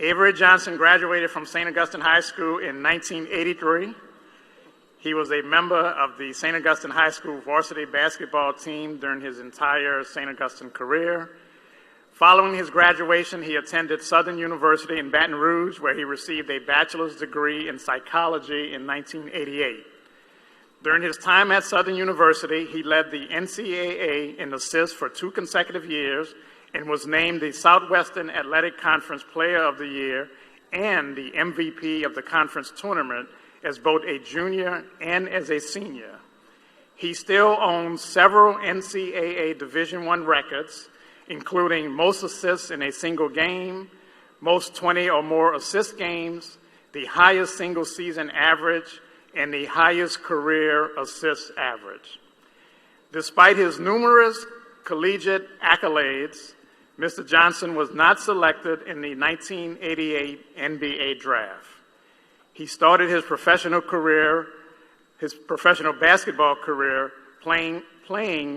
Avery Johnson graduated from St. Augustine High School in 1983. He was a member of the St. Augustine High School varsity basketball team during his entire St. Augustine career. Following his graduation, he attended Southern University in Baton Rouge, where he received a bachelor's degree in psychology in 1988. During his time at Southern University, he led the NCAA in assists for 2 consecutive years and was named the Southwestern Athletic Conference Player of the Year and the MVP of the conference tournament as both a junior and as a senior. He still owns several NCAA Division I records, including most assists in a single game, most 20 or more assist games, the highest single season average, and the highest career assist average. Despite his numerous collegiate accolades, Mr. Johnson was not selected in the 1988 NBA draft. He started his professional basketball career playing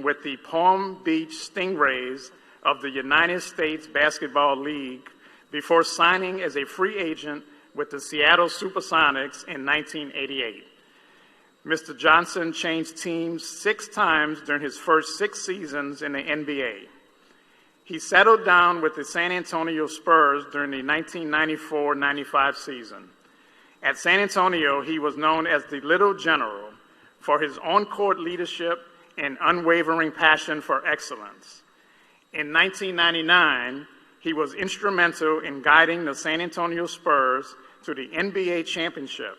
with the Palm Beach Stingrays of the United States Basketball League before signing as a free agent with the Seattle Supersonics in 1988. Mr. Johnson changed teams 6 times during his first 6 seasons in the NBA. He settled down with the San Antonio Spurs during the 1994-95 season. At San Antonio, he was known as the Little General for his on-court leadership and unwavering passion for excellence. In 1999, he was instrumental in guiding the San Antonio Spurs to the NBA championship.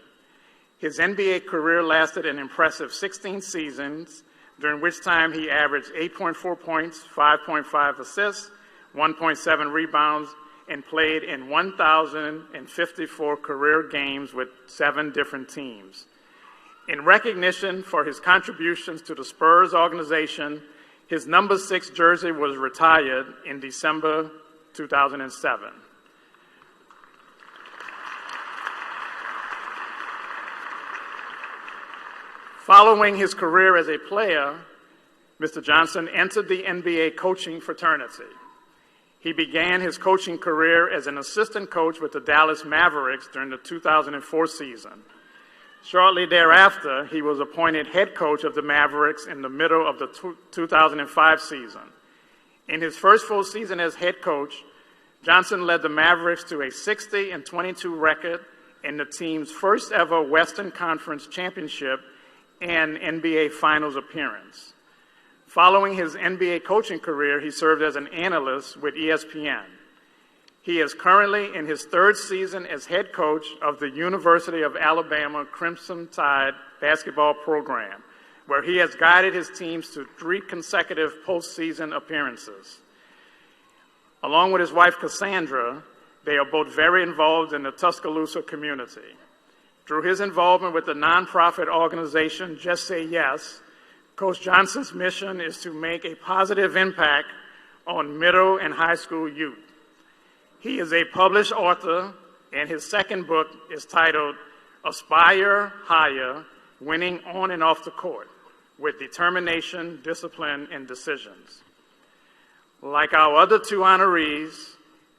His NBA career lasted an impressive 16 seasons, during which time he averaged 8.4 points, 5.5 assists, 1.7 rebounds, and played in 1,054 career games with 7 different teams. In recognition for his contributions to the Spurs organization, his number 6 jersey was retired in December 2007. Following his career as a player, Mr. Johnson entered the NBA coaching fraternity. He began his coaching career as an assistant coach with the Dallas Mavericks during the 2004 season. Shortly thereafter, he was appointed head coach of the Mavericks in the middle of the 2005 season. In his first full season as head coach, Johnson led the Mavericks to a 60-22 record in the team's first ever Western Conference championship and NBA Finals appearance. Following his NBA coaching career, he served as an analyst with ESPN. He is currently in his 3rd season as head coach of the University of Alabama Crimson Tide basketball program, where he has guided his teams to 3 consecutive postseason appearances. Along with his wife, Cassandra, they are both very involved in the Tuscaloosa community. Through his involvement with the nonprofit organization Just Say Yes, Coach Johnson's mission is to make a positive impact on middle and high school youth. He is a published author, and his 2nd book is titled Aspire Higher, Winning On and Off the Court, with Determination, Discipline, and Decisions. Like our other 2 honorees,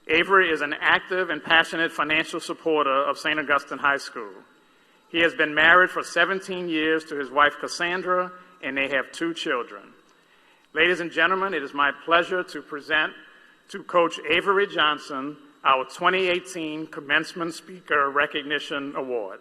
Avery is an active and passionate financial supporter of St. Augustine High School. He has been married for 17 years to his wife, Cassandra, and they have 2 children. Ladies and gentlemen, it is my pleasure to present to Coach Avery Johnson our 2018 Commencement Speaker Recognition Award.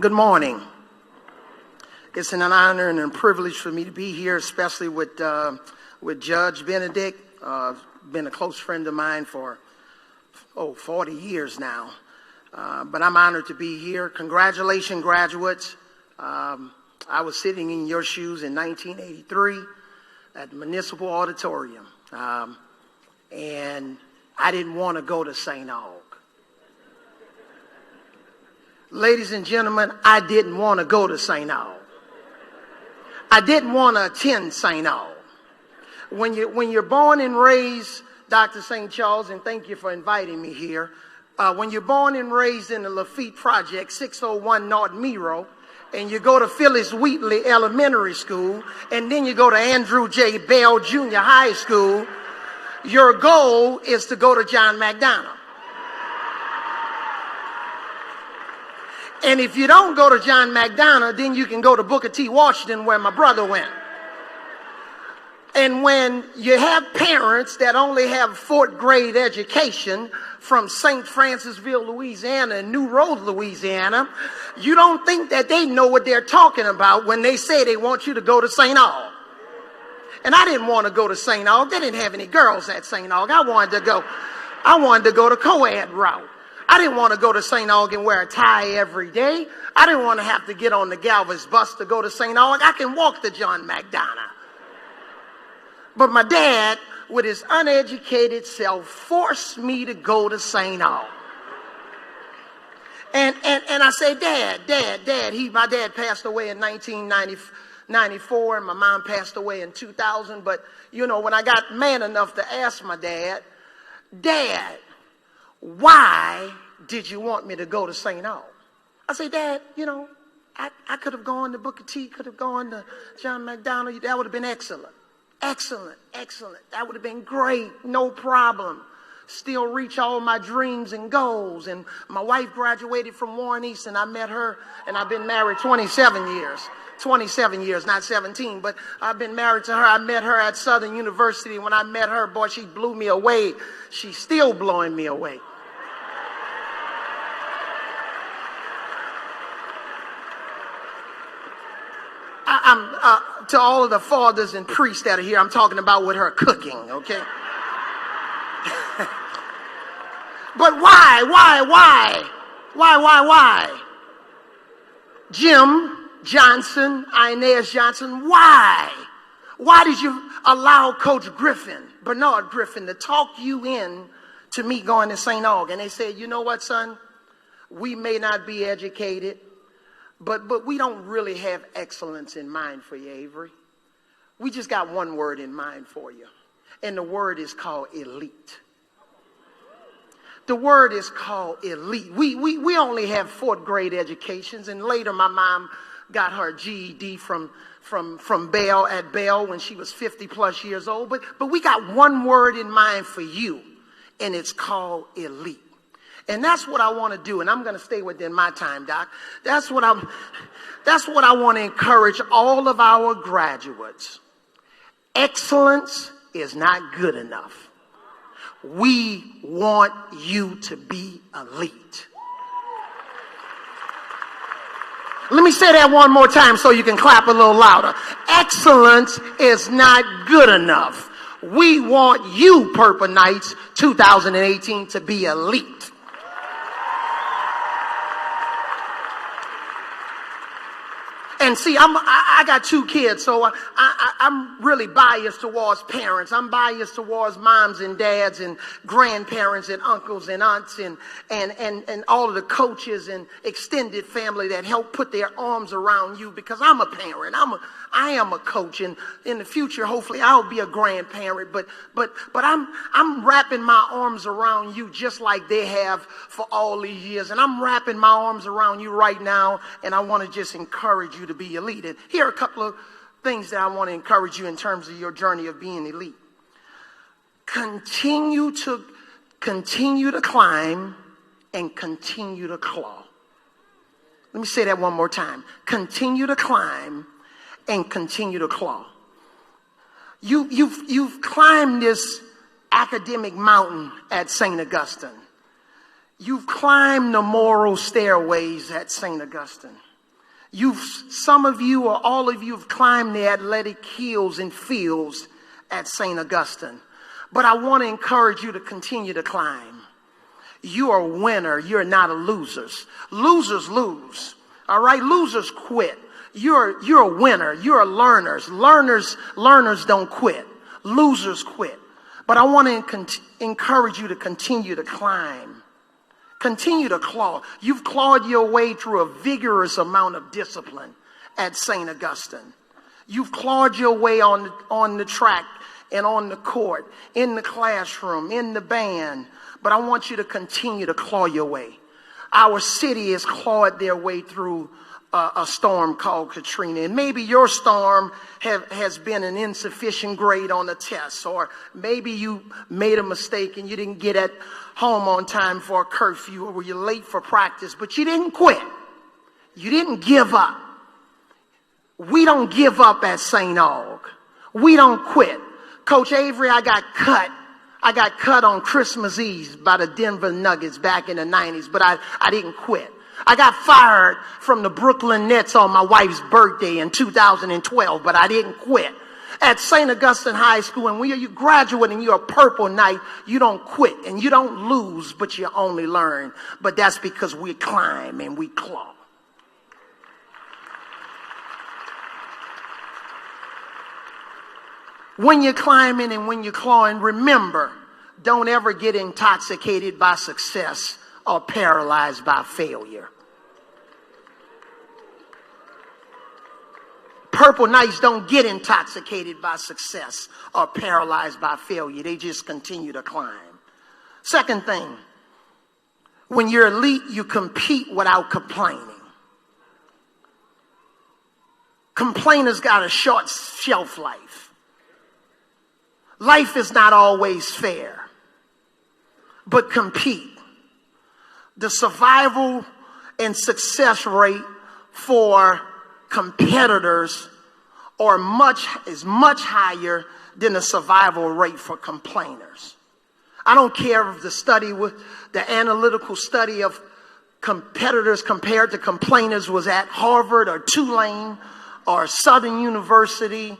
Good morning. It's an honor and a privilege for me to be here, especially with Judge Benedict. Been a close friend of mine for 40 years now. But I'm honored to be here. Congratulations, graduates. I was sitting in your shoes in 1983 at the Municipal Auditorium, and I didn't want to go to St. Aug. Ladies and gentlemen, I didn't want to go to St. Aug. I didn't want to attend St. Aug. When you're born and raised, Dr. St. Charles, and thank you for inviting me here. When you're born and raised in the Lafitte Project, 601 North Miro, and you go to Phyllis Wheatley Elementary School, and then you go to Andrew J. Bell Junior High School, your goal is to go to John McDonough. And if you don't go to John McDonough, then you can go to Booker T. Washington, where my brother went. And when you have parents that only have 4th grade education from St. Francisville, Louisiana, and New Road, Louisiana, you don't think that they know what they're talking about when they say they want you to go to St. Aug. And I didn't want to go to St. Aug. They didn't have any girls at St. Aug. I wanted to go to co-ed route. I didn't want to go to St. Aug and wear a tie every day. I didn't want to have to get on the Galvez bus to go to St. Aug. I can walk to John McDonough. But my dad, with his uneducated self, forced me to go to St. Aug. And I say, Dad, my dad passed away in 1994, and my mom passed away in 2000. But, when I got man enough to ask my dad, why did you want me to go to St. Aug? I say, Dad, I could have gone to Booker T, could have gone to John McDonough. That would have been excellent. Excellent. That would have been great. No problem. Still reach all my dreams and goals. And my wife graduated from Warren East, and I met her, and I've been married 27 years. 27 years, not 17, but I've been married to her. I met her at Southern University. When I met her, boy, she blew me away. She's still blowing me away. To all of the fathers and priests that are here, I'm talking about with her cooking, okay? But why? Jim Johnson, Inez Johnson, why? Why did you allow Coach Bernard Griffin, to talk you in to me going to St. Aug? And they said, you know what, son? We may not be educated, but we don't really have excellence in mind for you, Avery. We just got one word in mind for you. And the word is called elite. The word is called elite. We only have 4th grade educations. And later my mom got her GED from Bell when she was 50 plus years old. But we got one word in mind for you. And it's called elite. And that's what I want to do, and I'm going to stay within my time, Doc. That's what I want to encourage all of our graduates. Excellence is not good enough. We want you to be elite. Let me say that one more time so you can clap a little louder. Excellence is not good enough. We want you, Purple Knights 2018, to be elite. And see, I got 2 kids, so I'm really biased towards parents. I'm biased towards moms and dads and grandparents and uncles and aunts and all of the coaches and extended family that help put their arms around you, because I'm a parent. I am a coach, and in the future, hopefully, I'll be a grandparent. But I'm wrapping my arms around you just like they have for all these years, and I'm wrapping my arms around you right now, and I want to just encourage you to be elite. And here are a couple of things that I want to encourage you in terms of your journey of being elite. Continue to climb and continue to claw. Let me say that one more time. Continue to climb and continue to claw. You've climbed this academic mountain at St. Augustine. You've climbed the moral stairways at St. Augustine. Some of you or all of you have climbed the athletic hills and fields at St. Augustine. But I want to encourage you to continue to climb. You are a winner. You're not a loser. Losers lose. All right? Losers quit. You're a winner. You're a learner. Learners don't quit. Losers quit. But I want to encourage you to continue to climb. Continue to claw. You've clawed your way through a vigorous amount of discipline at St. Augustine. You've clawed your way on the track and on the court, in the classroom, in the band. But I want you to continue to claw your way. Our city has clawed their way through a storm called Katrina. And maybe your storm has been an insufficient grade on a test, or maybe you made a mistake and you didn't get at home on time for a curfew, or you're late for practice, but you didn't quit. You didn't give up. We don't give up at St. Aug. We don't quit. Coach Avery, I got cut on Christmas Eve by the Denver Nuggets back in the 90s, but I didn't quit. I got fired from the Brooklyn Nets on my wife's birthday in 2012, but I didn't quit. At St. Augustine High School, and when you graduate and you're a Purple Knight, you don't quit and you don't lose, but you only learn. But that's because we climb and we claw. When you're climbing and when you're clawing, remember, don't ever get intoxicated by success or paralyzed by failure. Purple Knights don't get intoxicated by success or paralyzed by failure. They just continue to climb. Second thing, when you're elite, you compete without complaining. Complainers got a short shelf life. Life is not always fair, but compete. The survival and success rate for competitors is much higher than the survival rate for complainers. I don't care if the analytical study of competitors compared to complainers was at Harvard or Tulane or Southern University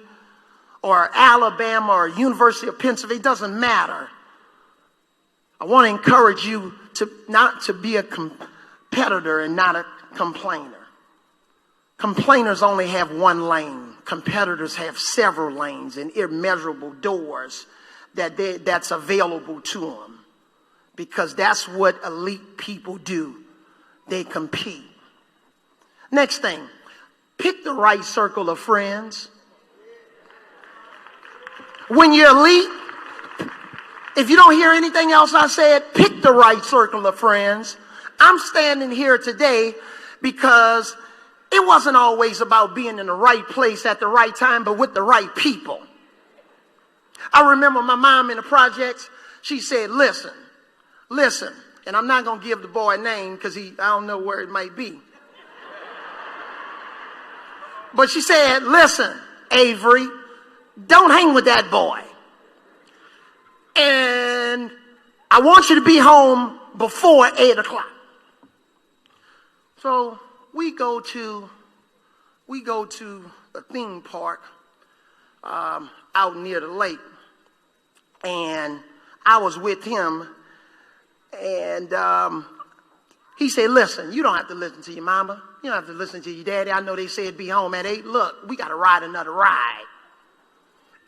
or Alabama or University of Pennsylvania. It doesn't matter. I want to encourage you not to be a competitor and not a complainer. Complainers only have one lane. Competitors have several lanes and immeasurable doors that's available to them, because that's what elite people do. They compete. Next thing, pick the right circle of friends. When you're elite, if you don't hear anything else I said, pick the right circle of friends. I'm standing here today because it wasn't always about being in the right place at the right time, but with the right people. I remember my mom in the projects, she said, listen, and I'm not going to give the boy a name because I don't know where it might be. But she said, listen, Avery, don't hang with that boy. And I want you to be home before 8 o'clock. So we go to a theme park out near the lake, and I was with him, and he said, listen, you don't have to listen to your mama. You don't have to listen to your daddy. I know they said be home at 8. Look, we got to ride another ride.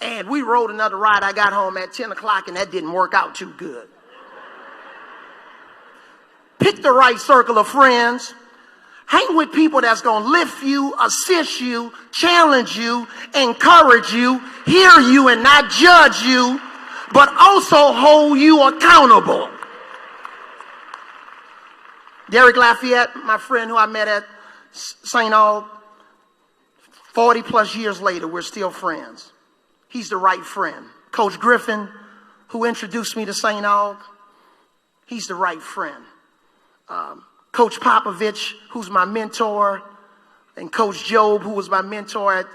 And we rode another ride. I got home at 10 o'clock, and that didn't work out too good. Pick the right circle of friends. Hang with people that's going to lift you, assist you, challenge you, encourage you, hear you and not judge you, but also hold you accountable. Derek Lafayette, my friend who I met at St. Aug, 40 plus years later, we're still friends. He's the right friend. Coach Griffin, who introduced me to St. Aug, he's the right friend. Coach Popovich, who's my mentor, and Coach Job, who was my mentor at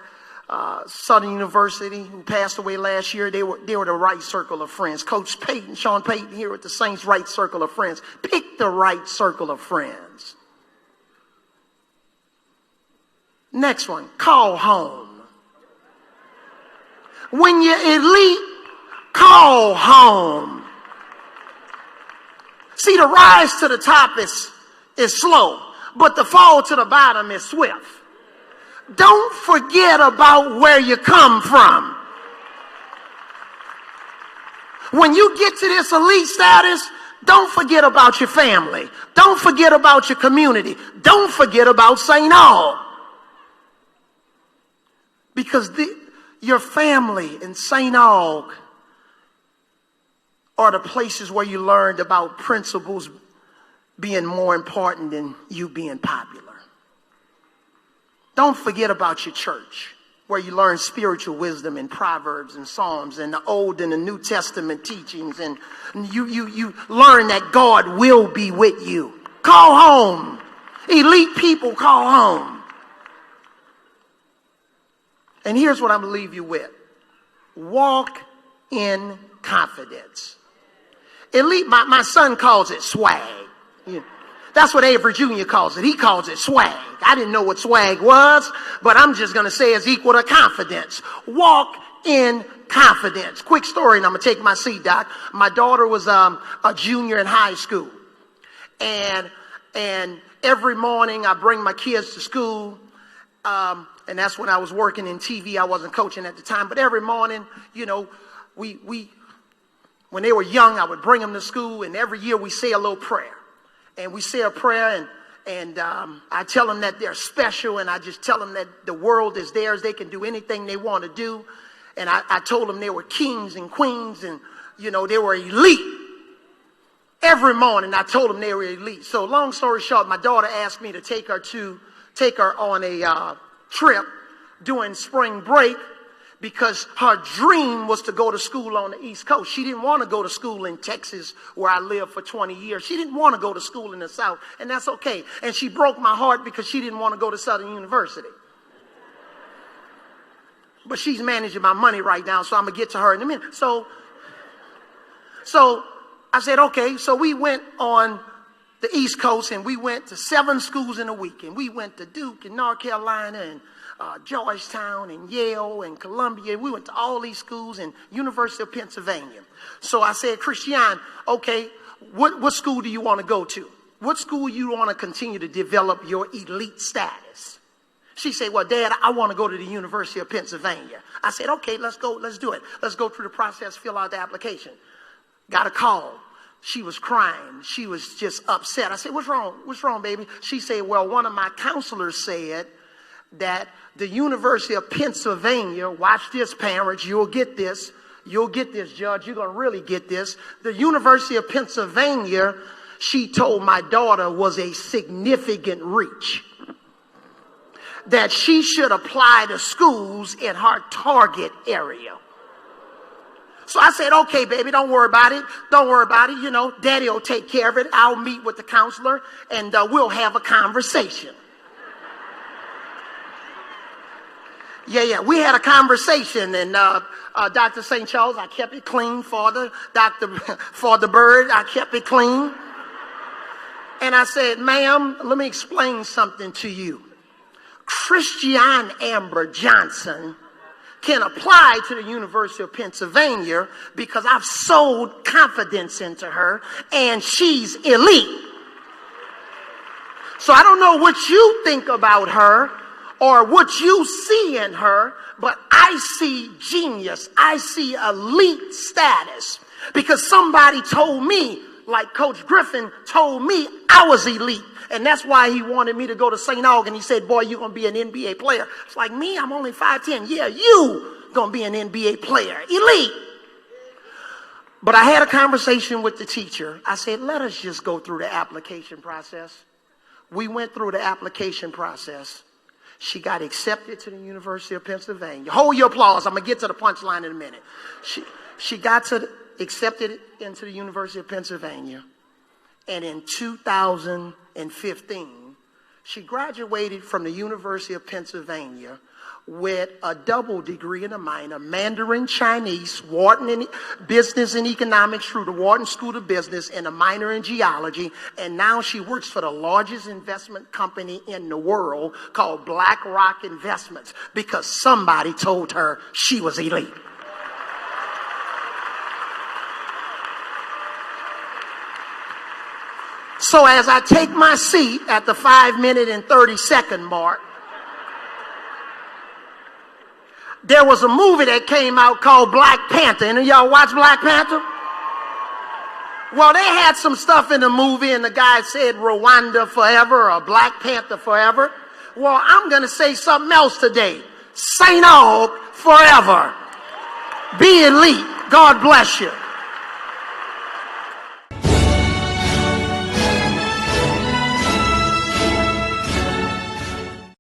Southern University, who passed away last year, they were the right circle of friends. Coach Payton, Sean Payton here at the Saints, right circle of friends. Pick the right circle of friends. Next one, call home. When you're elite, call home. See, the rise to the top is slow, but the fall to the bottom is swift. Don't forget about where you come from. When you get to this elite status, don't forget about your family. Don't forget about your community. Don't forget about St. Aug. Because Your family in St. Aug are the places where you learned about principles being more important than you being popular. Don't forget about your church, where you learn spiritual wisdom and Proverbs and Psalms and the Old and the New Testament teachings, and you learn that God will be with you. Call home. Elite people call home. And here's what I'm going to leave you with. Walk in confidence. Elite, my son calls it swag. Yeah. That's what Avery Jr. calls it. He calls it swag. I didn't know what swag was, but I'm just going to say it's equal to confidence. Walk in confidence. Quick story, and I'm going to take my seat, Doc. My daughter was a junior in high school. And every morning I bring my kids to school. And that's when I was working in TV. I wasn't coaching at the time. But every morning, you know, when they were young, I would bring them to school. And every year we say a little prayer. And we say a prayer, and I tell them that they're special, and I just tell them that the world is theirs. They can do anything they want to do. And I told them they were kings and queens, and, you know, they were elite. Every morning I told them they were elite. So long story short, my daughter asked me to take her on a trip during spring break, because her dream was to go to school on the East Coast. She didn't want to go to school in Texas, where I lived for 20 years. She didn't want to go to school in the South, and that's okay. And she broke my heart because she didn't want to go to Southern University. But she's managing my money right now, so I'm going to get to her in a minute. So I said, okay. So we went on the East Coast, and we went to 7 schools in a week. And we went to Duke and North Carolina and Georgetown and Yale and Columbia. We went to all these schools and University of Pennsylvania. So I said, Christiane, okay, what school do you want to go to? What school you want to continue to develop your elite status? She said, well, Dad, I want to go to the University of Pennsylvania. I said, okay, let's go. Let's do it. Let's go through the process, fill out the application. Got a call. She was crying. She was just upset. I said, what's wrong? What's wrong, baby? She said, well, one of my counselors said that the University of Pennsylvania, watch this, parents, you'll get this, Judge, you're going to really get this. The University of Pennsylvania, she told my daughter, was a significant reach, that she should apply to schools in her target area. So I said, okay, baby, don't worry about it. Don't worry about it. You know, Daddy will take care of it. I'll meet with the counselor, and we'll have a conversation. Yeah. We had a conversation, and Dr. St. Charles, I kept it clean for the bird. I kept it clean. And I said, ma'am, let me explain something to you. Christiane Amber Johnson can apply to the University of Pennsylvania because I've sold confidence into her, and she's elite. So I don't know what you think about her or what you see in her, but I see genius. I see elite status, because somebody told me, like Coach Griffin told me, I was elite. And that's why he wanted me to go to St. Aug. And he said, boy, you're going to be an NBA player. It's like, me, I'm only 5'10". Yeah, you going to be an NBA player. Elite. But I had a conversation with the teacher. I said, let us just go through the application process. We went through the application process. She got accepted to the University of Pennsylvania. Hold your applause. I'm going to get to the punchline in a minute. She got accepted into the University of Pennsylvania. And in 2015, she graduated from the University of Pennsylvania with a double degree and a minor, Mandarin Chinese, Wharton in Business and Economics through the Wharton School of Business, and a minor in geology. And now she works for the largest investment company in the world called BlackRock Investments, because somebody told her she was elite. So as I take my seat at the 5-minute and 30-second mark, there was a movie that came out called Black Panther. Any of y'all watch Black Panther? Well, they had some stuff in the movie, and the guy said Rwanda forever or Black Panther forever. Well, I'm going to say something else today. St. Aug forever. Be elite. God bless you.